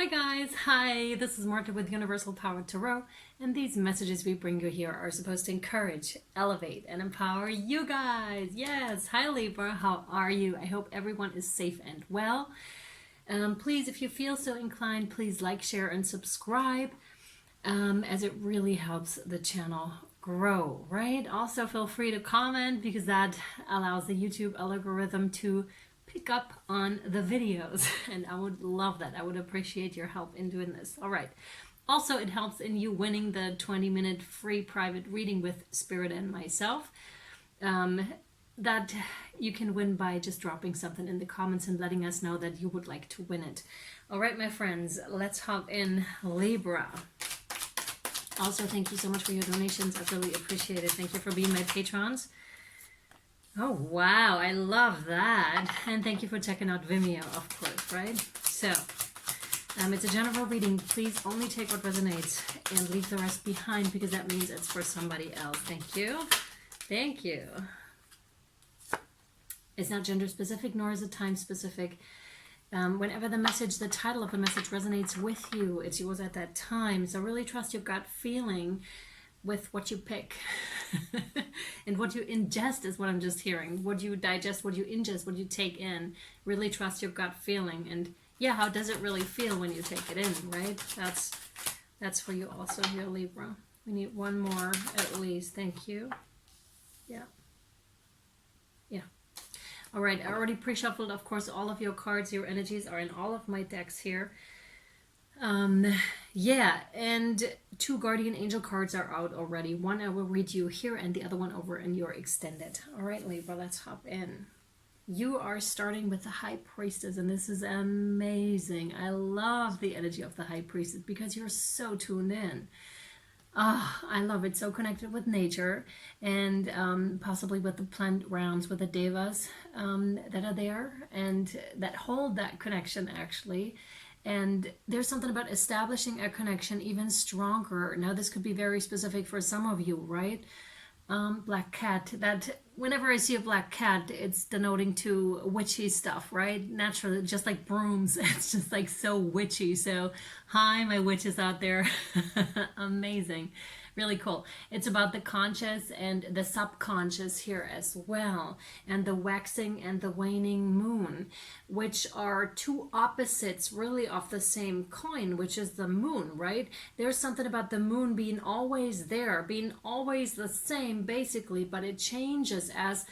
guys, hi, this is Marta with Universal Power Tarot, and these messages we bring you here are supposed to encourage, elevate, and empower you guys. Yes, hi Libra, how are you? I hope everyone is safe and well. Please, if you feel so inclined, please like, share, and subscribe, as it really helps the channel grow, right? Also, feel free to comment because that allows the YouTube algorithm to pick up on the videos, and I would love that. I would appreciate your help in doing this. All right. Also, it helps in you winning the 20-minute free private reading with Spirit and myself, that you can win by just dropping something in the comments and letting us know that you would like to win it. All right, my friends, let's hop in. Libra. Also, thank you so much for your donations. I really appreciate it. Thank you for being my patrons. Oh, wow. I love that. And thank you for checking out Vimeo, of course, right? So, it's a general reading. Please only take what resonates and leave the rest behind because that means it's for somebody else. Thank you. Thank you. It's not gender specific, nor is it time specific. Whenever the title of the message resonates with you, it's yours at that time. So really trust your gut feeling with what you pick. And what you ingest is what I'm just hearing. What you digest, what you ingest, what you take in. Really trust your gut feeling. And yeah, how does it really feel when you take it in, right? That's for you also here, Libra. We need one more at least. Thank you. Yeah. Yeah. All right, I already pre-shuffled, of course, all of your cards. Your energies are in all of my decks here. Yeah, and 2 guardian angel cards are out already. One I will read you here and the other one over in your extended. All right, Libra, let's hop in. You are starting with the High Priestess, and this is amazing. I love the energy of the High Priestess because you're so tuned in. Ah, I love it. So connected with nature and possibly with the plant realms, with the devas that are there and that hold that connection actually. And there's something about establishing a connection even stronger. Now, this could be very specific for some of you, right? Black cat, that whenever I see a black cat, it's denoting to witchy stuff, right? Naturally, just like brooms, it's just like so witchy. So hi, my witches out there. Amazing. Really cool. It's about the conscious and the subconscious here as well, and the waxing and the waning moon, which are 2 opposites really of the same coin, which is the moon, right? There's something about the moon being always there, being always the same basically, but it changes as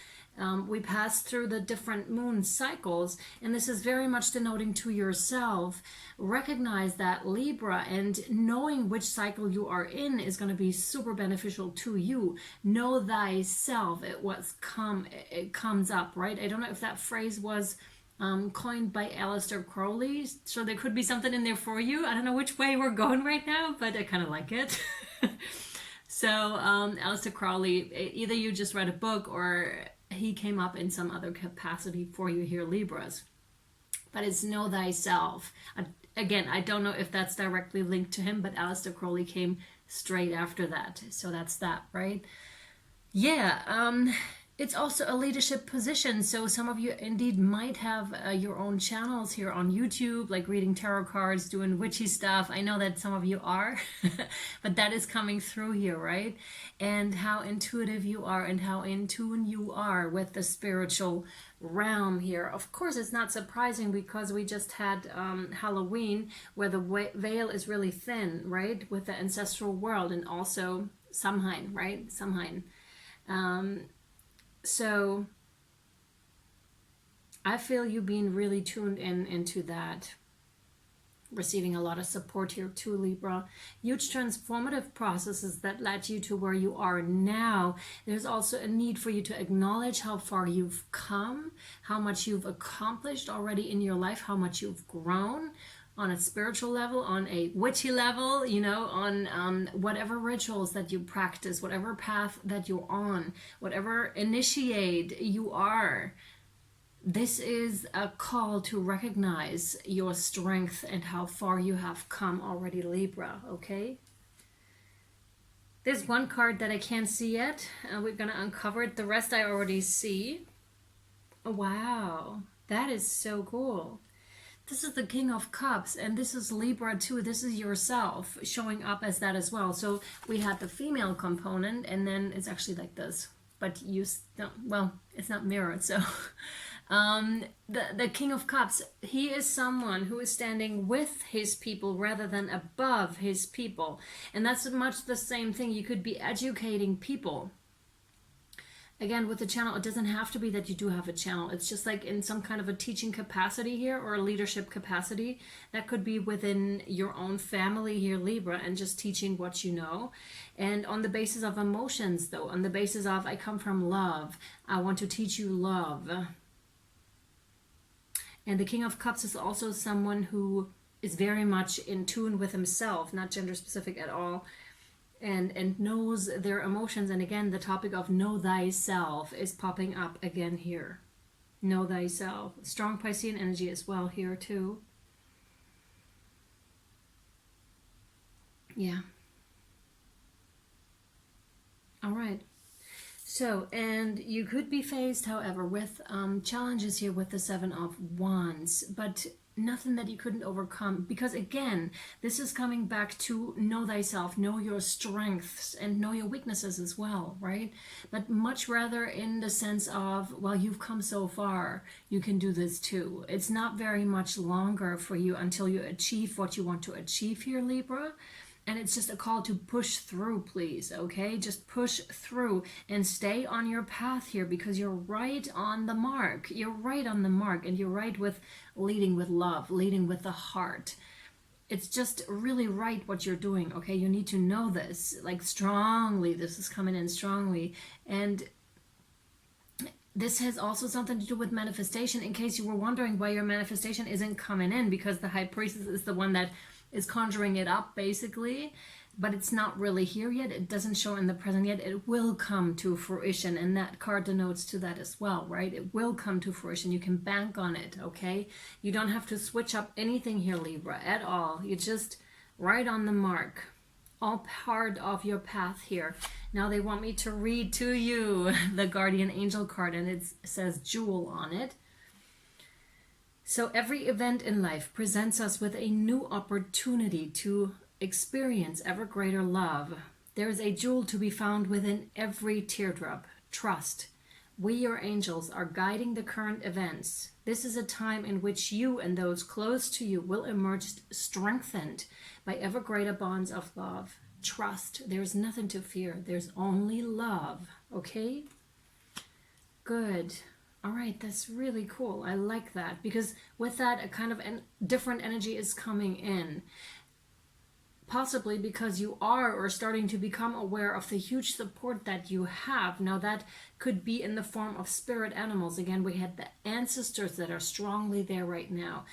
we pass through the different moon cycles, and this is very much denoting to yourself. Recognize that, Libra, and knowing which cycle you are in is going to be super beneficial to you. Know thyself. It comes up, right? I don't know if that phrase was coined by Aleister Crowley, so there could be something in there for you. I don't know which way we're going right now, but I kind of like it. So Aleister Crowley, either you just read a book or he came up in some other capacity for you here, Libras. But it's know thyself. Again, I don't know if that's directly linked to him, but Aleister Crowley came straight after that. So that's that, right? Yeah, it's also a leadership position. So some of you indeed might have your own channels here on YouTube, like reading tarot cards, doing witchy stuff. I know that some of you are, but that is coming through here, right? And how intuitive you are and how in tune you are with the spiritual realm here. Of course, it's not surprising because we just had Halloween, where the veil is really thin, right? With the ancestral world, and also Samhain, right? Samhain. So I feel you being really tuned into that, receiving a lot of support here too, Libra. Huge transformative processes that led you to where you are now. There's also a need for you to acknowledge how far you've come, how much you've accomplished already in your life, how much you've grown on a spiritual level, on a witchy level, you know, on whatever rituals that you practice, whatever path that you're on, whatever initiate you are. This is a call to recognize your strength and how far you have come already, Libra, okay? There's one card that I can't see yet. We're going to uncover it. The rest I already see. Oh, wow. That is so cool. This is the King of Cups, and this is Libra too. This is yourself showing up as that as well. So we had the female component, and then it's actually like this. But well, it's not mirrored, so... the King of Cups, he is someone who is standing with his people rather than above his people. And that's much the same thing. You could be educating people. Again, with the channel, it doesn't have to be that you do have a channel. It's just like in some kind of a teaching capacity here or a leadership capacity. That could be within your own family here, Libra, and just teaching what you know. And on the basis of emotions, though, on the basis of, I come from love. I want to teach you love. And the King of Cups is also someone who is very much in tune with himself, not gender specific at all. And knows their emotions. And again, the topic of know thyself is popping up again here. Know thyself. Strong Piscean energy as well here too. Yeah. All right. So, and you could be faced, however, with challenges here with the Seven of Wands, but nothing that you couldn't overcome, because again, this is coming back to know thyself, know your strengths, and know your weaknesses as well, right? But much rather in the sense of, well, you've come so far, you can do this too. It's not very much longer for you until you achieve what you want to achieve here, Libra. And it's just a call to push through, please, okay? Just push through and stay on your path here, because you're right on the mark. You're right on the mark, and you're right with leading with love, leading with the heart. It's just really right what you're doing, okay? You need to know this, like strongly. This is coming in strongly. And this has also something to do with manifestation, in case you were wondering why your manifestation isn't coming in, because the High Priestess is the one that is conjuring it up basically, but it's not really here yet. It doesn't show in the present yet. It will come to fruition, and that card denotes to that as well, right? It will come to fruition. You can bank on it, okay? You don't have to switch up anything here, Libra, at all. You're just right on the mark. All part of your path here. Now they want me to read to you the Guardian Angel card, and it says Jewel on it. So every event in life presents us with a new opportunity to experience ever greater love. There is a jewel to be found within every teardrop. Trust. We, your angels, are guiding the current events. This is a time in which you and those close to you will emerge strengthened by ever greater bonds of love. Trust. There's nothing to fear. There's only love. Okay? Good. All right, that's really cool. I like that, because with that, a kind of different energy is coming in. Possibly because you are or starting to become aware of the huge support that you have. Now that could be in the form of spirit animals. Again, we had the ancestors that are strongly there right now.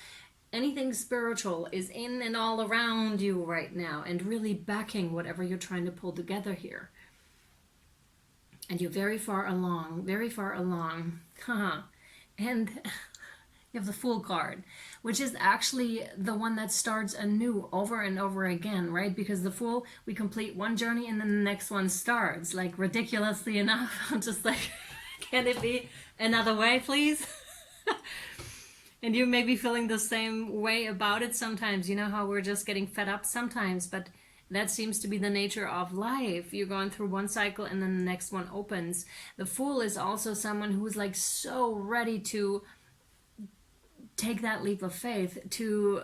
Anything spiritual is in and all around you right now, and really backing whatever you're trying to pull together here. And you're very far along, very far along. And you have the Fool card, which is actually the one that starts anew over and over again, right? Because the Fool, we complete one journey and then the next one starts. Like, ridiculously enough, I'm just like, can it be another way, please? And you may be feeling the same way about it sometimes. You know how we're just getting fed up sometimes, but that seems to be the nature of life. You're going through one cycle and then the next one opens. The Fool is also someone who's like so ready to take that leap of faith, to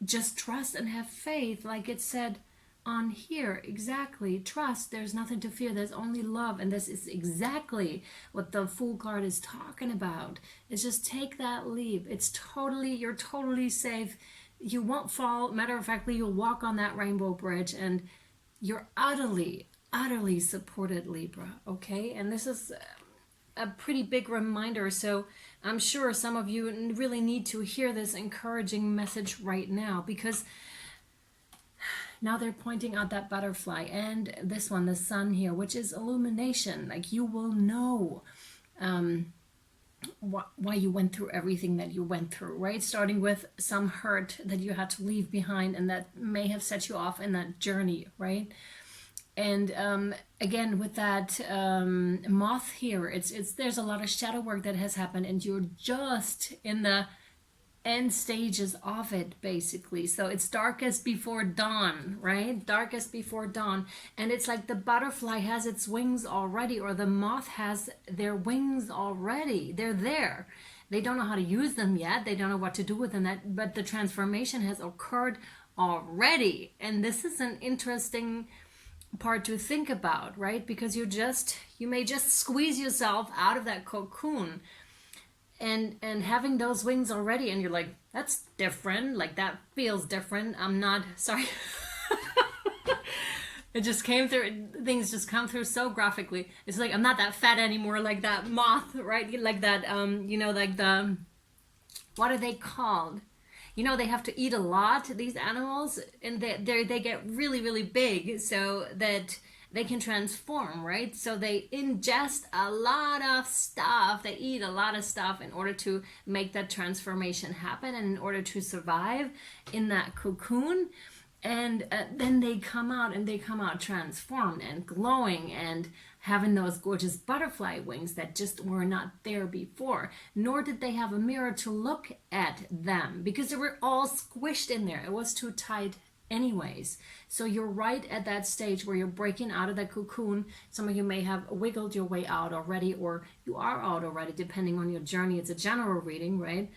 just trust and have faith, like it said on here. Exactly. Trust. There's nothing to fear. There's only love. And this is exactly what the Fool card is talking about. It's just take that leap. You're totally safe. You won't fall. Matter of factly, you'll walk on that rainbow bridge, and you're utterly, utterly supported, Libra. Okay? And this is a pretty big reminder. So I'm sure some of you really need to hear this encouraging message right now, because now they're pointing out that butterfly and this one, the sun here, which is illumination. Like, you will know why you went through everything that you went through, right? Starting with some hurt that you had to leave behind, and that may have set you off in that journey, right? And again, with that moth here, there's a lot of shadow work that has happened, and you're just in the end stages of it, basically. So it's darkest before dawn, right? Darkest before dawn. And it's like the butterfly has its wings already, or the moth has their wings already. They're there. They don't know how to use them yet. They don't know what to do with them, but the transformation has occurred already. And this is an interesting part to think about, right? Because you may just squeeze yourself out of that cocoon and having those wings already, and you're like, that's different, like that feels different. I'm not sorry. It just came through, things just come through so graphically. It's like, I'm not that fat anymore, like that moth, right? Like that, like the, what are they called? They have to eat a lot, these animals, and they get really, really big so that they can transform, right? So they ingest a lot of stuff. They eat a lot of stuff in order to make that transformation happen and in order to survive in that cocoon. And then they come out transformed and glowing and having those gorgeous butterfly wings that just were not there before. Nor did they have a mirror to look at them because they were all squished in there. It was too tight anyways. So you're right at that stage where you're breaking out of that cocoon. Some of you may have wiggled your way out already, or you are out already, depending on your journey. It's a general reading, right?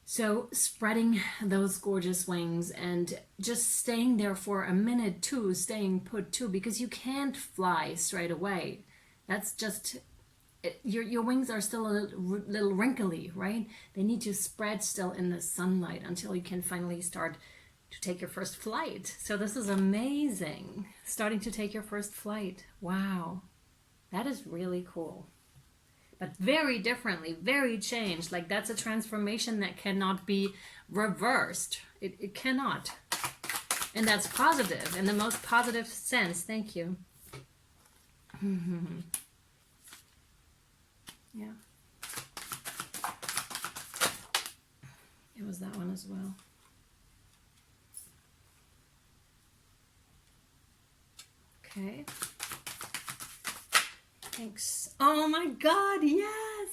So spreading those gorgeous wings and just staying there for a minute too, staying put too, because you can't fly straight away. That's just, your wings are still a little wrinkly, right? They need to spread still in the sunlight until you can finally start to take your first flight. So this is amazing. Starting to take your first flight. Wow. That is really cool. But very differently, very changed. Like that's a transformation that cannot be reversed. It cannot. And that's positive in the most positive sense. Thank you. Yeah. It was that one as well. Okay. Thanks. Oh my God, yes.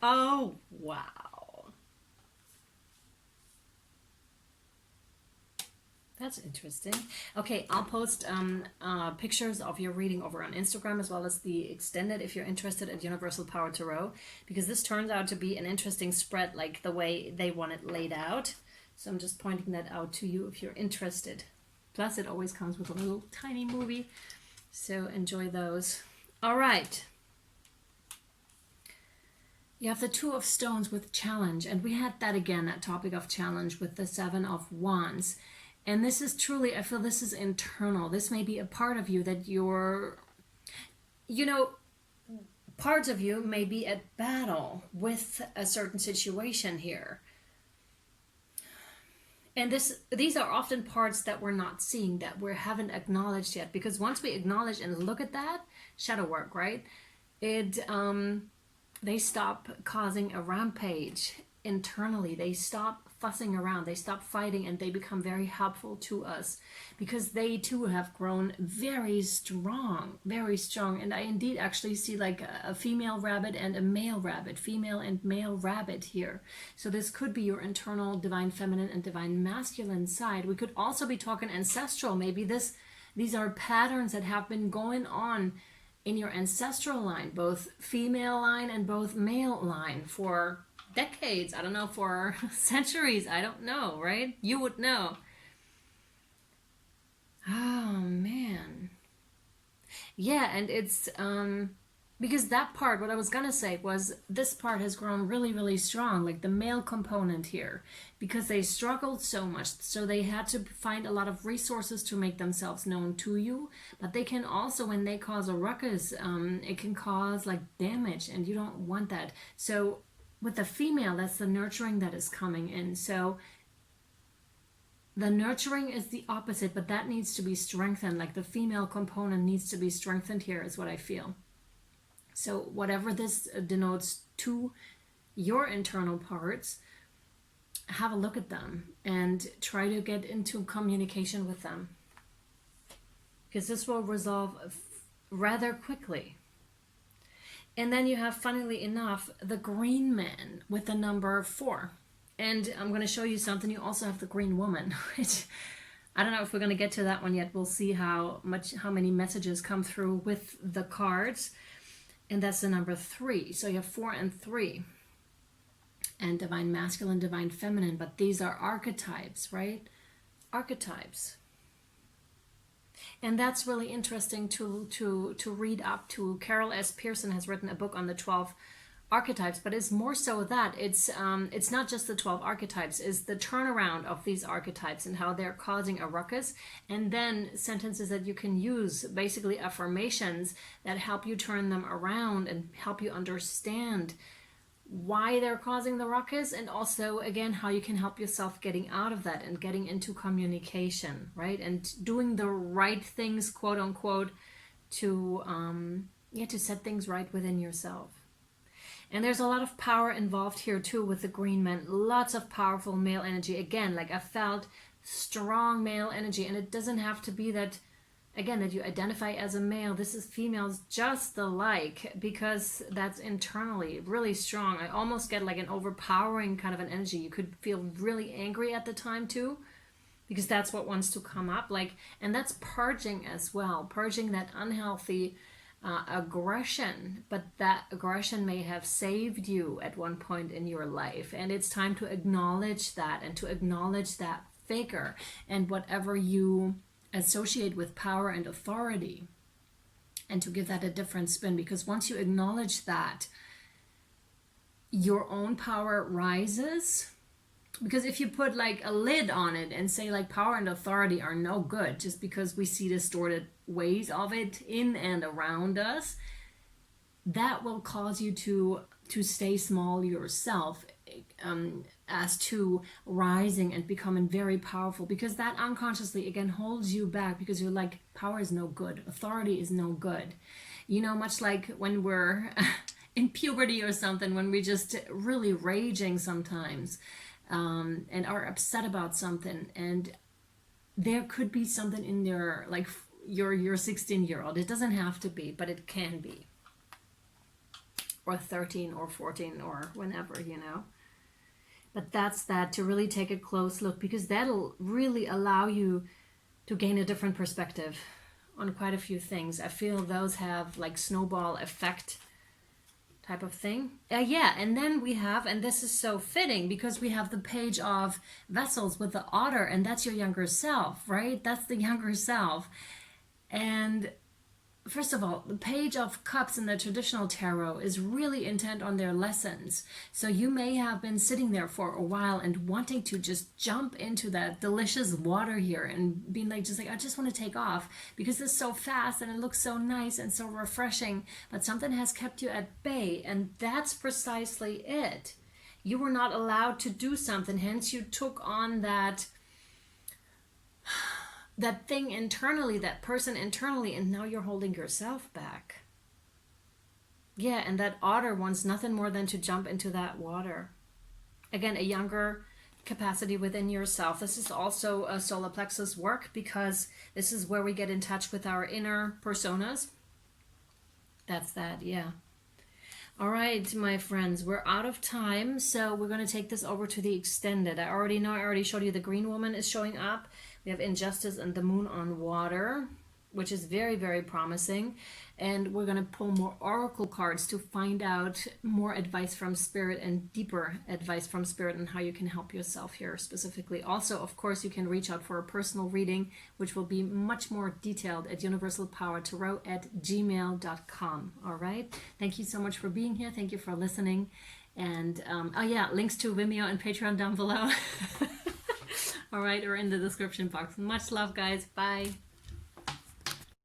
Oh, wow. That's interesting. Okay, I'll post pictures of your reading over on Instagram as well as the extended if you're interested at Universal Power Tarot, because this turns out to be an interesting spread, like the way they want it laid out. So I'm just pointing that out to you if you're interested. Plus, it always comes with a little tiny movie, so enjoy those. All right. You have the Two of Stones with challenge, and we had that again, that topic of challenge with the Seven of Wands. And this is truly, I feel this is internal. This may be a part of you that you're, parts of you may be at battle with a certain situation here. And these are often parts that we're not seeing, that we haven't acknowledged yet. Because once we acknowledge and look at that, shadow work, right? They stop causing a rampage internally. They stop fussing around. They stop fighting, and they become very helpful to us because they too have grown very strong, very strong. And I indeed actually see like a female rabbit and a male rabbit, female and male rabbit here. So this could be your internal divine feminine and divine masculine side. We could also be talking ancestral. Maybe these are patterns that have been going on in your ancestral line, both female line and both male line, for decades, I don't know, for centuries, I don't know, right? You would know. Oh man. Yeah, and it's because that part, what I was gonna say was this part has grown really, really strong, like the male component here, because they struggled so much, so they had to find a lot of resources to make themselves known to you. But they can also, when they cause a ruckus, it can cause like damage, and you don't want that. So with the female, that's the nurturing that is coming in. So the nurturing is the opposite, but that needs to be strengthened. Like the female component needs to be strengthened here, is what I feel. So whatever this denotes to your internal parts, have a look at them and try to get into communication with them, because this will resolve rather quickly. And then you have, funnily enough, the green man with the number 4. And I'm going to show you something. You also have the Green Woman, which I don't know if we're going to get to that one yet. We'll see how many messages come through with the cards. And that's the number 3. So you have 4 and 3. And divine masculine, divine feminine. But these are archetypes, right? Archetypes. And that's really interesting to read up to. Carol S. Pearson has written a book on the 12 archetypes, but it's more so that it's not just the 12 archetypes, it's the turnaround of these archetypes and how they're causing a ruckus, and then sentences that you can use, basically affirmations that help you turn them around and help you understand why they're causing the ruckus, and also again how you can help yourself getting out of that and getting into communication, right, and doing the right things, quote unquote, to set things right within yourself. And there's a lot of power involved here too with the green men. Lots of powerful male energy. Again, like I felt strong male energy. And it doesn't have to be that, again, that you identify as a male. This is females just alike, because that's internally really strong. I almost get like an overpowering kind of an energy. You could feel really angry at the time too, because that's what wants to come up. And that's purging as well. Purging that unhealthy aggression, but that aggression may have saved you at one point in your life, and it's time to acknowledge that and to acknowledge that figure and whatever you associate with power and authority, and to give that a different spin, because once you acknowledge that, your own power rises. Because if you put like a lid on it and say like power and authority are no good just because we see distorted ways of it in and around us, that will cause you to stay small yourself, as to rising and becoming very powerful, because that unconsciously again holds you back, because you're like, power is no good, authority is no good, much like when we're in puberty or something, when we're just really raging sometimes, and are upset about something, and there could be something in there, like your 16-year-old. It doesn't have to be, but it can be, or 13 or 14 or whenever, but that's that, to really take a close look, because that'll really allow you to gain a different perspective on quite a few things. I feel those have like snowball effect type of thing. And then we have, and this is so fitting, because we have the Page of Vessels with the otter, and that's your younger self, right? That's the younger self. And first of all, the Page of Cups in the traditional tarot is really intent on their lessons. So you may have been sitting there for a while and wanting to just jump into that delicious water here and being like, I just want to take off because it's so fast and it looks so nice and so refreshing, but something has kept you at bay. And that's precisely it. You were not allowed to do something, hence you took on that thing internally, that person internally, and now you're holding yourself back. Yeah, and that otter wants nothing more than to jump into that water. Again, a younger capacity within yourself. This is also a solar plexus work, because this is where we get in touch with our inner personas. That's that, yeah. All right, my friends, we're out of time, so we're going to take this over to the extended. I already showed you the Green Woman is showing up. We have Injustice and the Moon on Water, which is very, very promising. And we're going to pull more oracle cards to find out more advice from Spirit and deeper advice from Spirit on how you can help yourself here specifically. Also, of course, you can reach out for a personal reading, which will be much more detailed at universalpowertarot@gmail.com. All right. Thank you so much for being here. Thank you for listening. And links to Vimeo and Patreon down below. All right, or in the description box. Much love, guys. Bye.